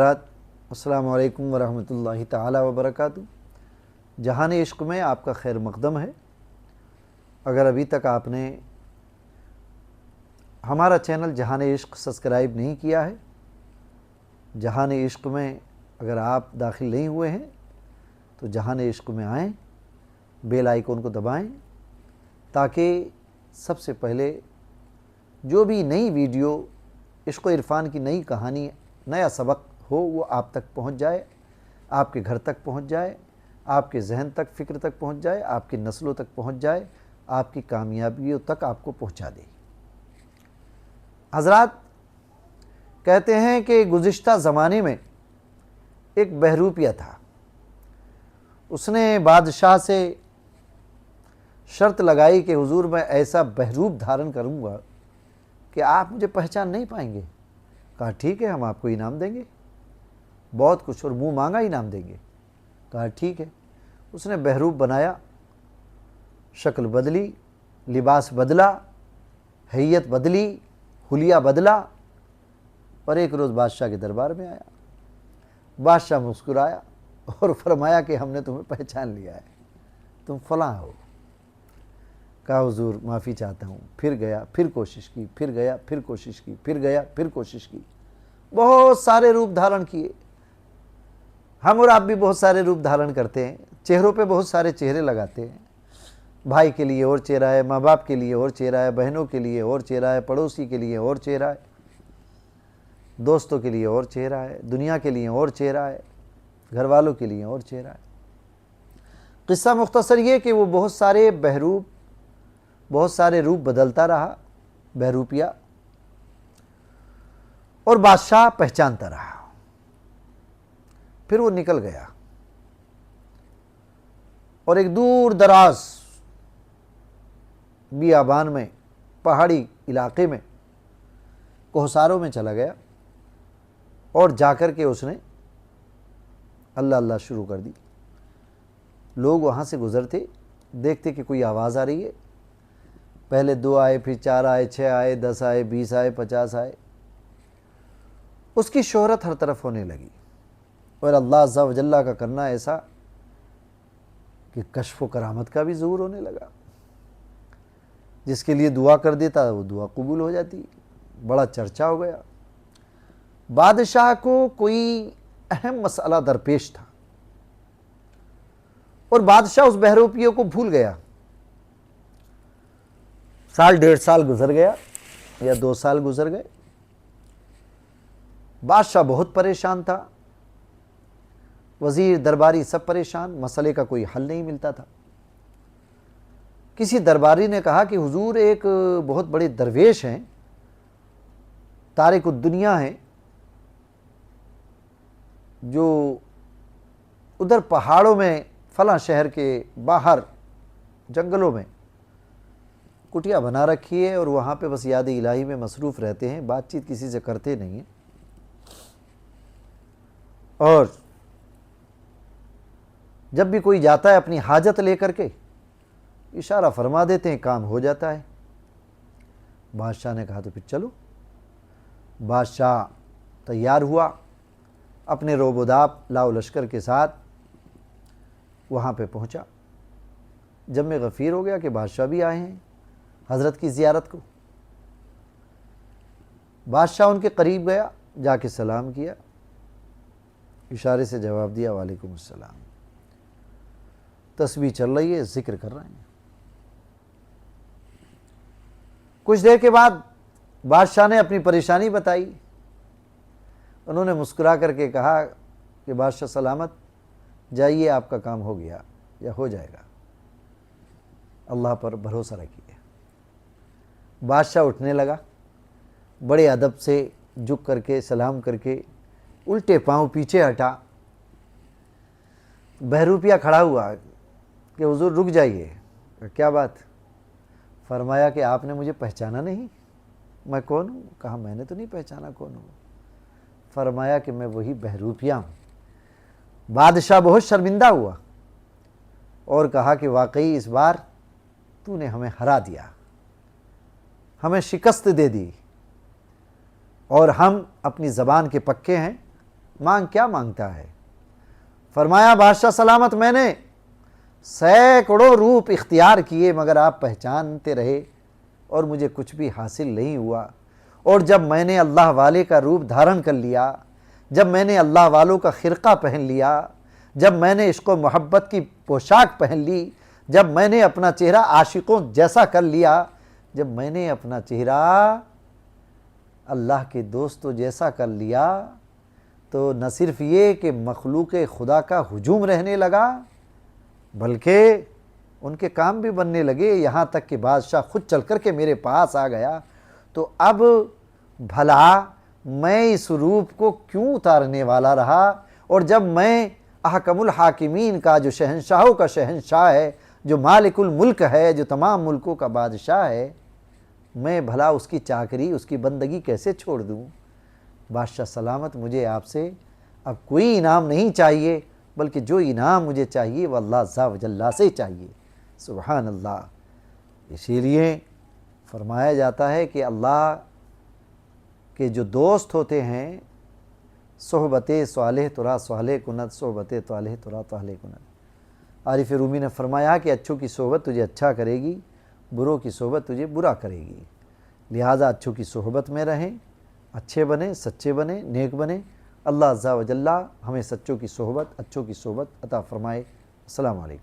अस्सलामु अलैकुम वरहमतुल्लाहि ताला वबरकातुहू। जहान इश्क़ में आपका खैर मक़दम है। अगर अभी तक आपने हमारा चैनल जहान इश्क़ सब्सक्राइब नहीं किया है, जहान इश्क़ में अगर आप दाखिल नहीं हुए हैं तो जहान इश्क़ में आएँ, बेल आइकन को दबाएं ताकि सबसे पहले जो भी नई वीडियो इश्क़ व इरफ़ान की नई कहानी, नया सबक हो वो आप तक पहुंच जाए, आपके घर तक पहुंच जाए, आपके जहन तक, फ़िक्र तक पहुंच जाए, आपकी नस्लों तक पहुंच जाए, आपकी कामयाबियों तक आपको पहुंचा दे। हज़रात कहते हैं कि गुज़िश्ता ज़माने में एक बहरूपिया था। उसने बादशाह से शर्त लगाई कि हुजूर मैं ऐसा बहरूप धारण करूंगा कि आप मुझे पहचान नहीं पाएंगे। कहा ठीक है, हम आपको इनाम देंगे, बहुत कुछ और मुंह मांगा इनाम देंगे। कहा ठीक है। उसने बहरूप बनाया, शक्ल बदली, लिबास बदला, हैयत बदली, हुलिया बदला और एक रोज़ बादशाह के दरबार में आया। बादशाह मुस्कुराया और फरमाया कि हमने तुम्हें पहचान लिया है, तुम फलां हो। कहा हुजूर माफ़ी चाहता हूँ। फिर गया, फिर कोशिश की, फिर गया, फिर कोशिश की, फिर गया, फिर कोशिश की। बहुत सारे रूप धारण किए। हम और आप भी बहुत सारे रूप धारण करते हैं, चेहरों पे बहुत सारे चेहरे लगाते हैं। भाई के लिए और चेहरा है, माँ बाप के लिए और चेहरा है, बहनों के लिए और चेहरा है, पड़ोसी के लिए और चेहरा है, दोस्तों के लिए और चेहरा है, दुनिया के लिए और चेहरा है, घर वालों के लिए और चेहरा है। किस्सा मुख्तसर ये कि वो बहुत सारे रूप बदलता रहा बहरूपिया, और बादशाह पहचानता रहा। फिर वो निकल गया और एक दूर दराज बियाबान में, पहाड़ी इलाके में, कोहसारों में चला गया और जाकर के उसने अल्लाह अल्लाह शुरू कर दी। लोग वहाँ से गुज़रते, देखते कि कोई आवाज़ आ रही है। पहले 2 आए, फिर 4 आए, 6 आए, 10 आए, 20 आए, 50 आए। उसकी शोहरत हर तरफ होने लगी और अल्लाह अज़्ज़ा व जल्ला का करना ऐसा कि कश्फ़ व करामत का भी ज़हूर होने लगा। जिसके लिए दुआ कर देता वो दुआ कबूल हो जाती। बड़ा चर्चा हो गया। बादशाह को कोई अहम मसला दरपेश था और बादशाह उस बहरूपियों को भूल गया। साल 1.5 साल गुजर गया या 2 साल गुजर गए। बादशाह बहुत परेशान था, वजीर दरबारी सब परेशान, मसले का कोई हल नहीं मिलता था। किसी दरबारी ने कहा कि हुजूर एक बहुत बड़े दरवेश हैं, तारिक दुनिया हैं, जो उधर पहाड़ों में, फलां शहर के बाहर जंगलों में कुटिया बना रखी है और वहाँ पे बस याद इलाही में मसरूफ़ रहते हैं, बातचीत किसी से करते नहीं हैं, और जब भी कोई जाता है अपनी हाजत लेकर के इशारा फरमा देते हैं, काम हो जाता है। बादशाह ने कहा तो फिर चलो। बादशाह तैयार हुआ, अपने रोबोदाब लाओ लश्कर के साथ वहाँ पे पहुँचा। जब मैं गफ़ीर हो गया कि बादशाह भी आए हैं हज़रत की ज़ियारत को। बादशाह उनके करीब गया, जाके सलाम किया, इशारे से जवाब दिया वालेकुम अस्सलाम। तस्बीह चल रही है, जिक्र कर रहे हैं। कुछ देर के बाद बादशाह ने अपनी परेशानी बताई। उन्होंने मुस्कुरा करके कहा कि बादशाह सलामत, जाइए, आपका काम हो गया या हो जाएगा, अल्लाह पर भरोसा रखिए। बादशाह उठने लगा, बड़े अदब से झुक करके सलाम करके उल्टे पांव पीछे हटा। बहरूपिया खड़ा हुआ कि हुजूर रुक जाइए। क्या बात? फरमाया कि आपने मुझे पहचाना नहीं, मैं कौन हूँ? कहा मैंने तो नहीं पहचाना, कौन हूँ? फरमाया कि मैं वही बहरूपिया हूँ। बादशाह बहुत शर्मिंदा हुआ और कहा कि वाकई इस बार तूने हमें हरा दिया, हमें शिकस्त दे दी, और हम अपनी ज़बान के पक्के हैं, मांग क्या मांगता है? फरमाया बादशाह सलामत, मैंने सैकड़ों रूप इख्तियार किए मगर आप पहचानते रहे और मुझे कुछ भी हासिल नहीं हुआ। और जब मैंने अल्लाह वाले का रूप धारण कर लिया, जब मैंने अल्लाह वालों का खिरका पहन लिया, जब मैंने इश्क़ व मोहब्बत की पोशाक पहन ली, जब मैंने अपना चेहरा आशिकों जैसा कर लिया, जब मैंने अपना चेहरा अल्लाह के दोस्तों जैसा कर लिया, तो न सिर्फ ये कि मखलूक खुदा का हुजूम रहने लगा, बल्कि उनके काम भी बनने लगे। यहाँ तक कि बादशाह खुद चल कर के मेरे पास आ गया। तो अब भला मैं इस रूप को क्यों उतारने वाला रहा? और जब मैं अहकमुल हाकिमीन का, जो शहंशाहों का शहंशाह है, जो मालिकुल मुल्क है, जो तमाम मुल्कों का बादशाह है, मैं भला उसकी चाकरी, उसकी बंदगी कैसे छोड़ दूँ? बादशाह सलामत, मुझे आपसे अब कोई इनाम नहीं चाहिए, बल्कि जो इनाम मुझे चाहिए वह अल्लाह अज़्ज़ा व जल्ला से चाहिए। सुबहान अल्लाह। इसीलिए फरमाया जाता है कि अल्लाह के जो दोस्त होते हैं, सोहबते स्वालेह तुरा स्वालेह कुनत, सोहबते तालेह तुरा तालेह कुनत। आरिफ रूमी ने फरमाया कि अच्छों की सोहबत तुझे अच्छा करेगी, बुरों की सोहबत तुझे बुरा करेगी। लिहाजा अच्छों की सोहबत में रहें, अच्छे बने, सच्चे बने, नेक बने। अल्लाह अज़्ज़ा व जल्ला हमें सच्चों की सोहबत, अच्छों की सोहबत अता फ़रमाए। अस्सलामु अलैकुम।